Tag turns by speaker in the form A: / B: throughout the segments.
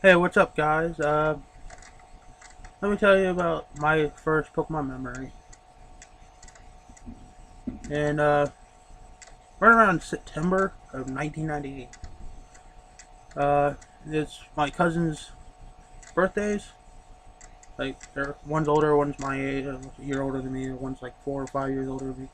A: Hey, what's up, guys? Let me tell you about my first Pokemon memory. And right around September of 1998, it's my cousin's birthdays. Like, one's older, one's my age, a year older than me. One's like 4 or 5 years older than me.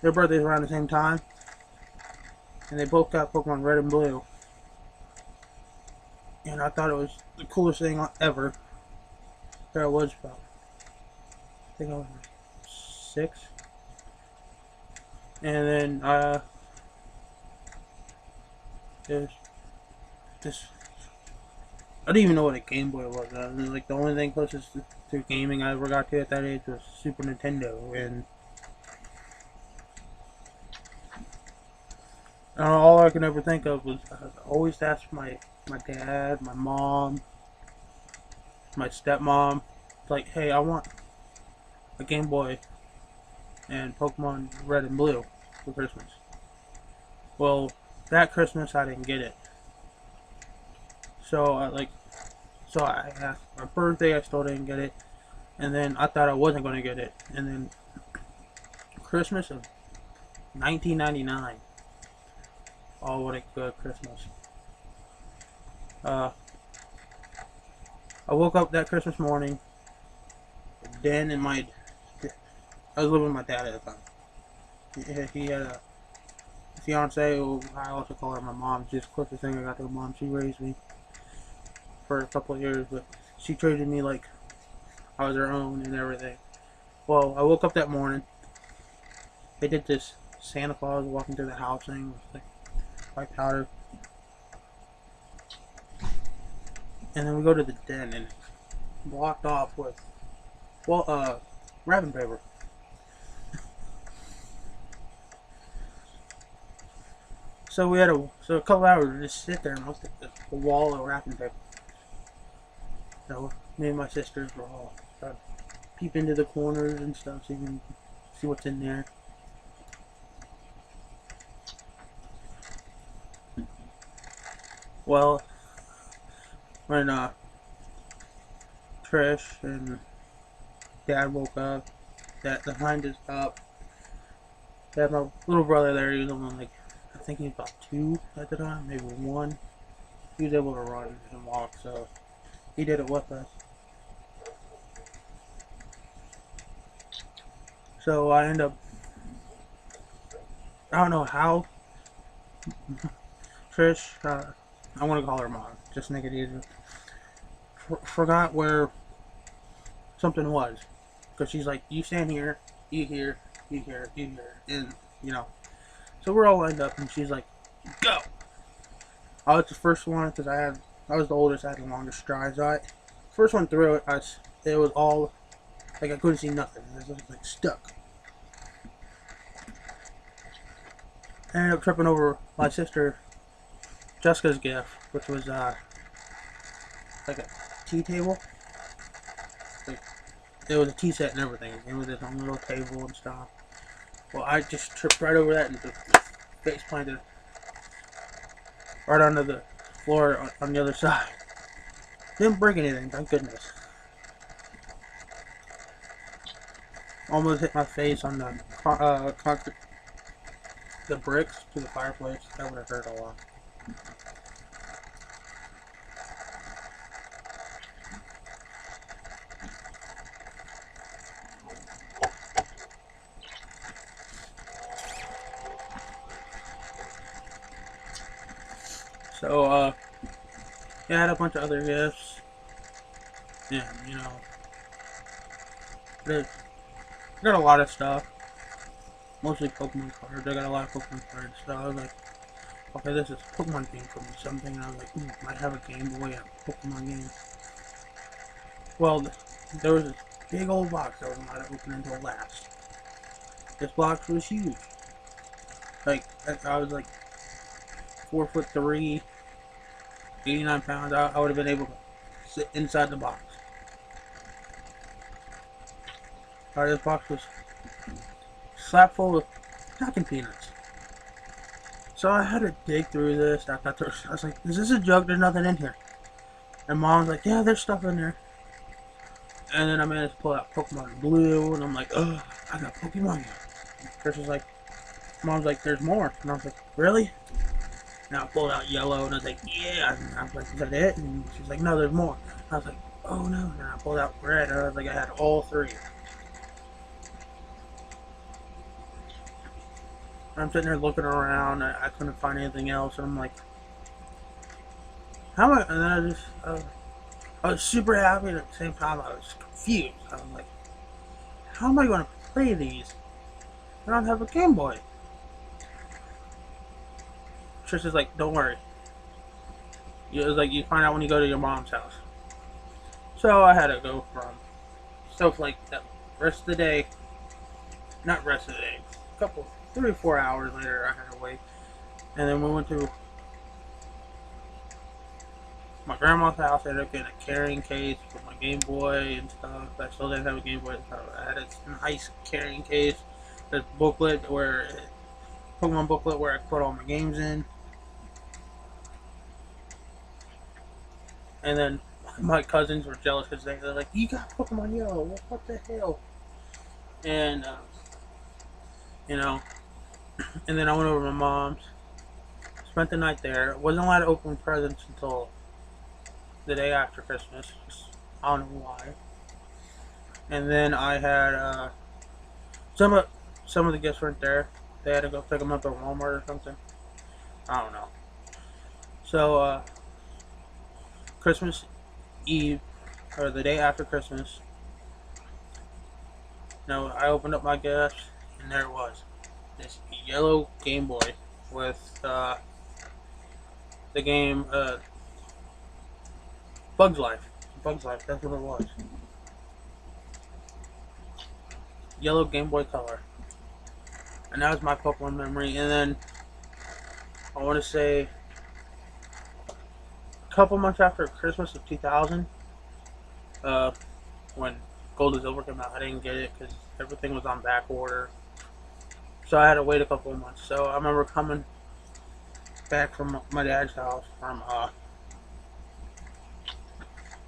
A: Their birthdays around the same time, and they both got Pokemon Red and Blue. And I thought it was the coolest thing ever. There I was about, I think I was 6, and then there's this. I didn't even know what a Game Boy was. Like the only thing closest to gaming I ever got to at that age was Super Nintendo, and all I could ever think of was I always asked my dad, my mom, my stepmom, like, "Hey, I want a Game Boy and Pokemon Red and Blue for Christmas." Well, that Christmas I didn't get it, so I asked my birthday. I still didn't get it, and then I thought I wasn't going to get it, and then Christmas of 1999. Oh, what a good Christmas. Uh, I woke up that Christmas morning. Dan and I was living with my dad at the time. He had a fiance, who I also call her my mom. She's the closest thing I got to a mom. She raised me for a couple of years, but she treated me like I was her own and everything. Well, I woke up that morning. They did this Santa Claus walking through the house thing with like white powder. And then we go to the den and it's blocked off with, wrapping paper. So we had a couple hours to just sit there and look at the wall of wrapping paper. So me and my sisters were all trying to peep into the corners and stuff so you can see what's in there. Well, when Trish and Dad woke up, that the hind is up. They had my little brother there. He was only like, I think he was about 2 at the time, maybe 1. He was able to run and walk, so he did it with us. So I end up, I don't know how, Trish, I want to call her mom, just to make it easier, forgot where something was. Because she's like, you stand here, you here, you here, you here, and, you know. So we're all lined up, and she's like, go! I was the first one, because I was the oldest, I had the longest strides. First one through it, it was all, like I couldn't see nothing. It was like stuck. I ended up tripping over my sister Jessica's gift, which was like a tea table. Like, it was a tea set and everything. It was its own little table and stuff. Well, I just tripped right over that and the face planted right onto the floor on the other side. Didn't break anything, thank goodness. Almost hit my face on the concrete, the bricks to the fireplace. That would have hurt a lot. So, yeah, I had a bunch of other gifts. Yeah, you know, I got a lot of stuff. Mostly Pokemon cards. I got a lot of Pokemon cards. So I was like, okay, this is Pokemon game for me. Something. And I was like, might have a Game Boy, a Pokemon game. Well, there was this big old box that was not open until last. This box was huge. Like, I was like 4'3", 89 pounds. I would have been able to sit inside the box. Alright, this box was slap full of packing peanuts. So I had to dig through this. I was like, is this a joke? There's nothing in here. And Mom's like, yeah, there's stuff in there. And then I managed to pull out Pokemon Blue, and I'm like, oh, I got Pokemon. Chris was like, Mom's like, there's more. And I was like, really? And I pulled out Yellow, and I was like, yeah. And I was like, is that it? And she's like, no, there's more. And I was like, oh no. And I pulled out Red, and I was like, I had all three. And I'm sitting there looking around, and I couldn't find anything else, and I'm like, how am I? And then I was super happy, and at the same time, I was confused. I was like, how am I going to play these? I don't have a Game Boy. Trish is like, don't worry. It was like, you find out when you go to your mom's house. So I had to go from stuff like that rest of the day, not rest of the day, a couple, 3 or 4 hours later, I had to wait. And then we went to my grandma's house. I ended up getting a carrying case with my Game Boy and stuff. I still didn't have a Game Boy, so I had a nice carrying case, this booklet where, Pokemon booklet where I put all my games in. And then my cousins were jealous because they're like, you got Pokemon Yellow, what the hell? And, you know, and then I went over to my mom's, spent the night there. Wasn't allowed to open presents until the day after Christmas. I don't know why. And then I had, some of the gifts weren't there. They had to go pick them up at Walmart or something. I don't know. So, Christmas Eve, or the day after Christmas, I opened up my gifts, and there it was. This yellow Game Boy with, the game, Bugs Life. Bugs Life, that's what it was. Yellow Game Boy Color. And that was my Pokemon memory. And then, I want to say, a couple months after Christmas of 2000, when Gold and Silver came out, I didn't get it because everything was on back order. So I had to wait a couple of months. So I remember coming back from my dad's house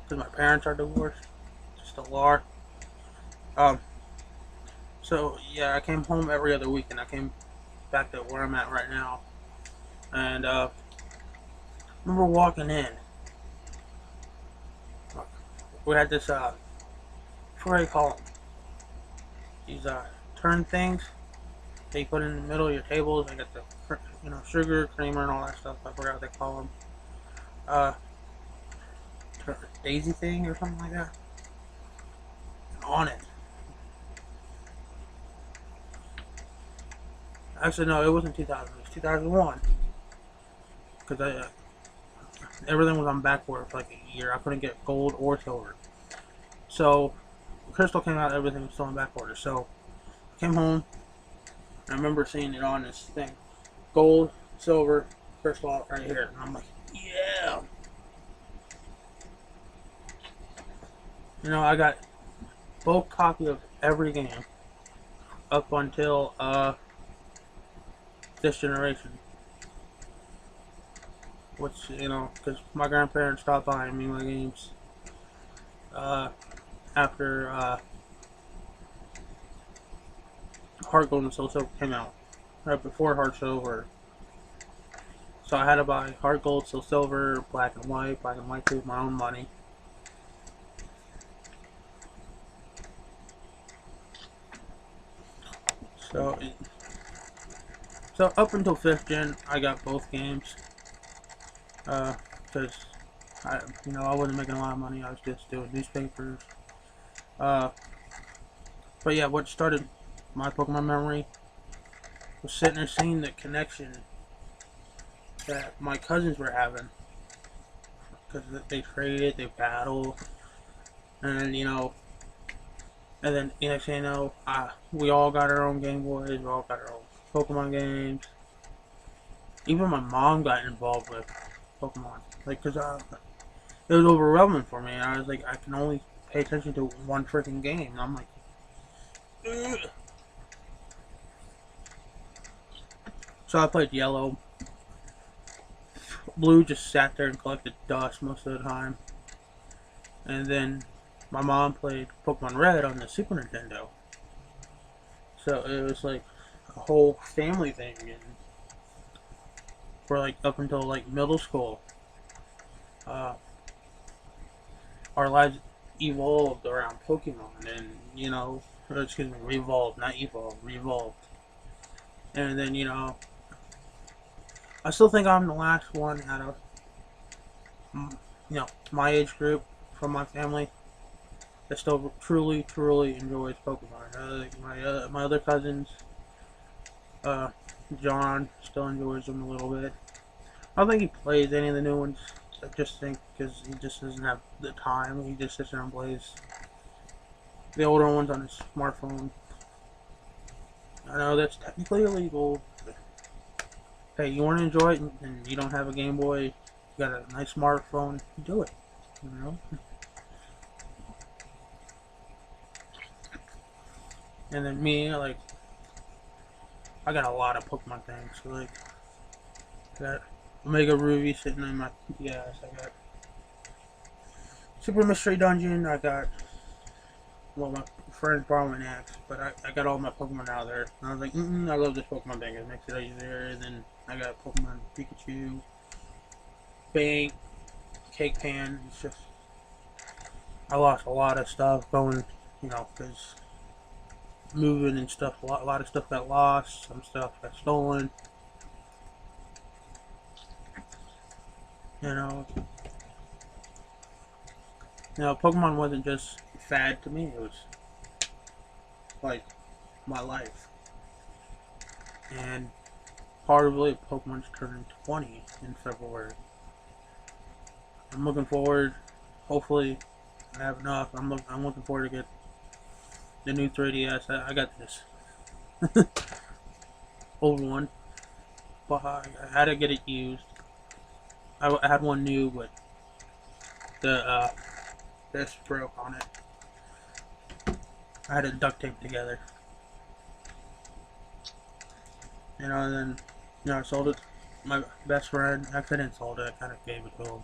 A: because my parents are divorced, still are. So yeah, I came home every other week, and I came back to where I'm at right now. And I remember walking in. We had this what do you call them? These turn things that you put in the middle of your tables. They got the sugar, creamer, and all that stuff. I forgot what they call them. Daisy thing or something like that. And on it. Actually, no, it wasn't 2000. It was 2001. Because everything was on back order for like a year. I couldn't get gold or silver. So, Crystal came out, everything was still in back order. So, I came home, and I remember seeing it on this thing. Gold, silver, Crystal right here. And I'm like, yeah! I got both copies of every game up until this generation. Which, because my grandparents stopped buying me my games after Heart Gold and Soul Silver came out. Right before Heart Silver. So I had to buy Heart Gold, Soul Silver, Black and White 2 with my own money. So up until 5th gen, I got both games. Because I wasn't making a lot of money. I was just doing newspapers. But yeah, what started my Pokemon memory was sitting there seeing the connection that my cousins were having. Because they traded, they battled, and then next thing you know, we all got our own Game Boys, we all got our own Pokemon games. Even my mom got involved with Pokemon. Because it was overwhelming for me. I was like, I can only pay attention to one freaking game. And I'm like, ugh. So I played Yellow. Blue just sat there and collected dust most of the time. And then my mom played Pokemon Red on the Super Nintendo. So it was like a whole family thing, and for like up until like middle school, uh, our lives evolved around Pokemon, and excuse me, revolved, not evolved, revolved. And then I still think I'm the last one out of my age group from my family that still truly, truly enjoys Pokemon. Like my other cousins, uh, John still enjoys them a little bit. I don't think he plays any of the new ones. I just think because he just doesn't have the time. He just sits there and plays the older ones on his smartphone. I know that's technically illegal. But hey, you want to enjoy it and you don't have a Game Boy, you got a nice smartphone, do it. You know. And then me, like, I got a lot of Pokemon things. So like, I got Omega Ruby sitting in my PS. I got Super Mystery Dungeon. I got, well, my friends borrowed an axe, but I got all my Pokemon out there. And I was like, I love this Pokemon thing. It makes it easier. And then I got Pokemon Pikachu, Bank, Cake Pan. It's just, I lost a lot of stuff going, because moving and stuff. A lot of stuff got lost. Some stuff got stolen. You know, Pokemon wasn't just a fad to me. It was like my life. And hard to believe Pokemon's turning 20 in February. I'm looking forward. Hopefully, I have enough. I'm looking forward to get the new 3DS. I got this old one, but I had to get it used. I had one new, but the disc broke on it. I had to duct tape together. And then I sold it to my best friend. Actually, I didn't sold it. I kind of gave it to him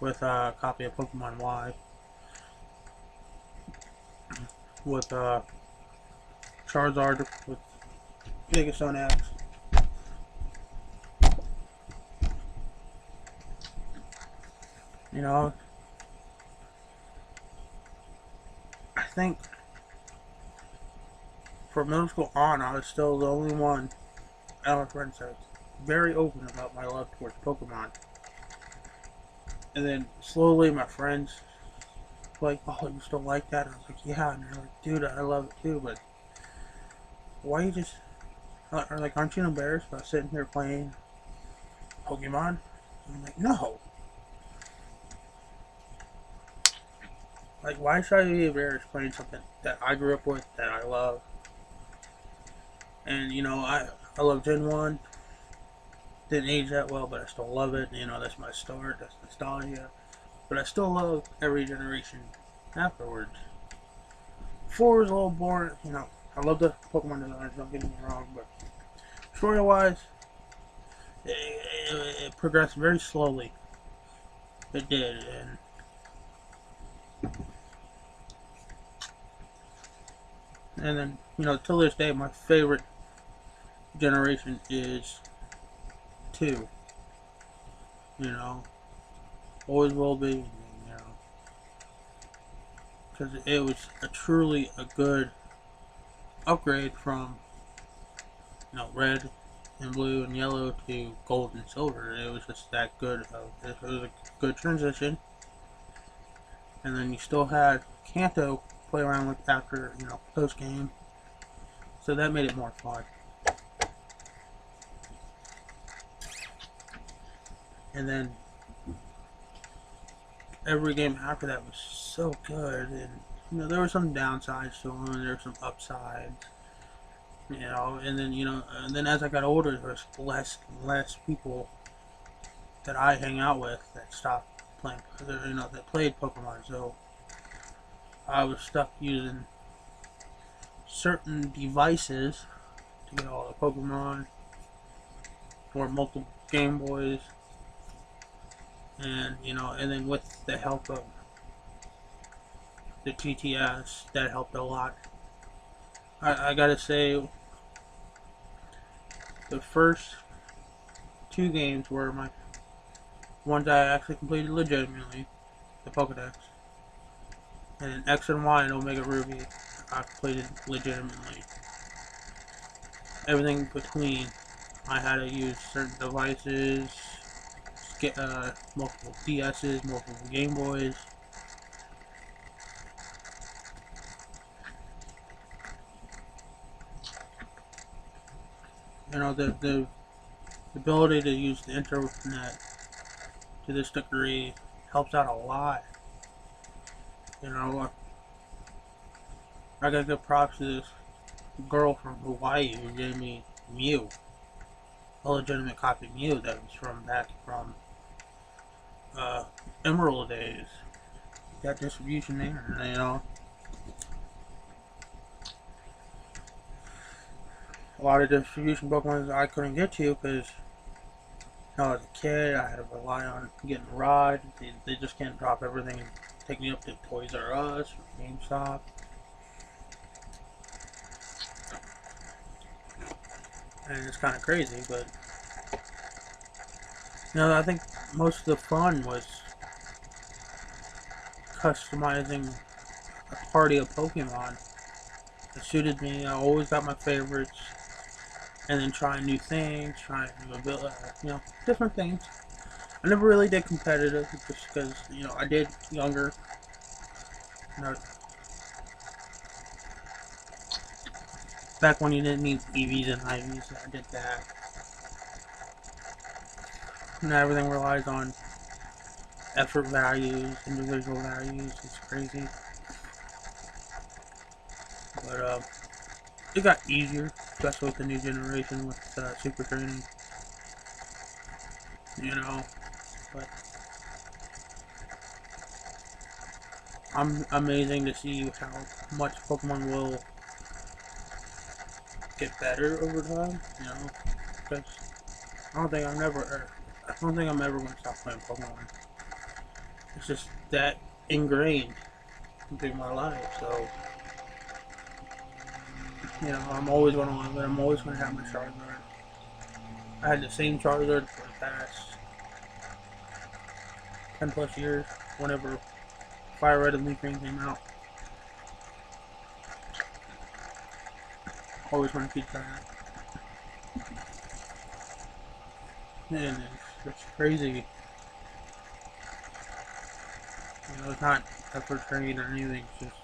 A: with a copy of Pokemon Y with Charizard with Giga X. I think from middle school on, I was still the only one out of my friends that was very open about my love towards Pokemon. And then slowly my friends were like, oh, you still like that? And I was like, yeah. And they're like, dude, I love it too, but why you just, or like, aren't you embarrassed about sitting here playing Pokemon? And I'm like, no. Like, why should I be embarrassed playing something that I grew up with, that I love? And, I love Gen 1. Didn't age that well, but I still love it. That's my start. That's nostalgia. But I still love every generation afterwards. 4 was a little boring. I love the Pokemon designs, don't get me wrong, but story-wise, it progressed very slowly. It did, and then, till this day, my favorite generation is 2. Always will be, because it was truly a good upgrade from, red and blue and yellow to gold and silver. It was just that good. It was a good transition. And then you still had Kanto play around with after, post game. So that made it more fun. And then every game after that was so good, and there were some downsides to them, and there were some upsides, and then as I got older, there was less and less people that I hang out with that stopped playing, that played Pokemon. So I was stuck using certain devices to get all the Pokemon, or multiple Game Boys. And and then with the help of the TTS, that helped a lot. I gotta say, the first two games were my ones I actually completed legitimately, the Pokedex, and then X and Y and Omega Ruby I completed legitimately. Everything between, I had to use certain devices, get multiple DSs, multiple Game Boys. The ability to use the internet to this degree helps out a lot. You know, I gotta give props to this girl from Hawaii who gave me Mew, a legitimate copy of Mew that was from back from uh, Emerald days. Got distribution there, a lot of distribution Pokemon I couldn't get to because as a kid I had to rely on getting a ride. They just can't drop everything and take me up to Toys R Us or GameStop. And it's kind of crazy, but I think most of the fun was customizing a party of Pokemon. It suited me. I always got my favorites, and then trying new things, trying new different things. I never really did competitive just because I did younger. You know, back when you didn't need EVs and IVs, I did that. Now everything relies on effort values, individual values. It's crazy, but it got easier, especially with the new generation with super training. But I'm amazing to see how much Pokemon will get better over time. Because I don't think I'm ever going to stop playing Pokemon. It's just that ingrained into my life. So I'm always going to love it. I'm always going to have my Charizard. I had the same Charizard for the past 10 plus years. Whenever Fire Red and Leaf Green came out, always want to keep that. And it's crazy. It's not effort trade or anything. It's just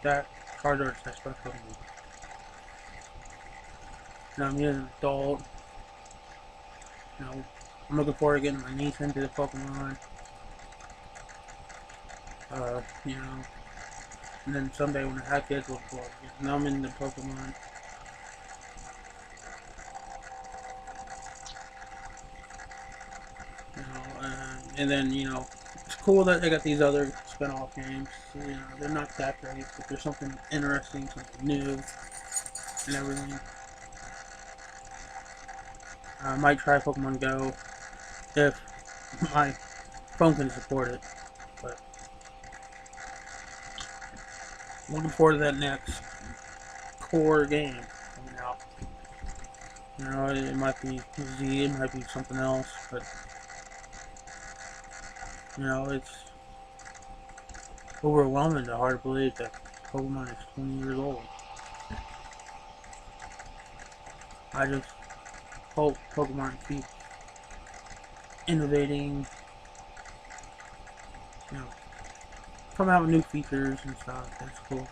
A: that Charizard is that special to me. Now I'm an adult. I'm looking forward to getting my niece into the Pokemon. And then someday when I have kids, look forward to getting them into Pokemon. And then it's cool that they got these other spin-off games. They're not that great, but there's something interesting, something new, and everything. I might try Pokemon Go if my phone can support it. But looking forward to that next core game coming out. It might be Z, it might be something else, but it's overwhelming to hard to believe that Pokemon is 20 years old. I just hope Pokemon keeps innovating, come out with new features and stuff. That's cool.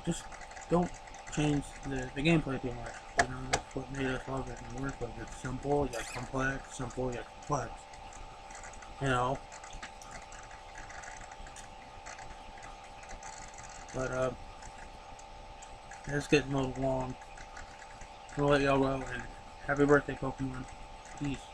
A: Just don't change the gameplay too much. That's what made us love it and work with it. It's simple yet complex, simple yet complex. But it's getting a little long. We'll let y'all go and happy birthday, Pokemon. Peace.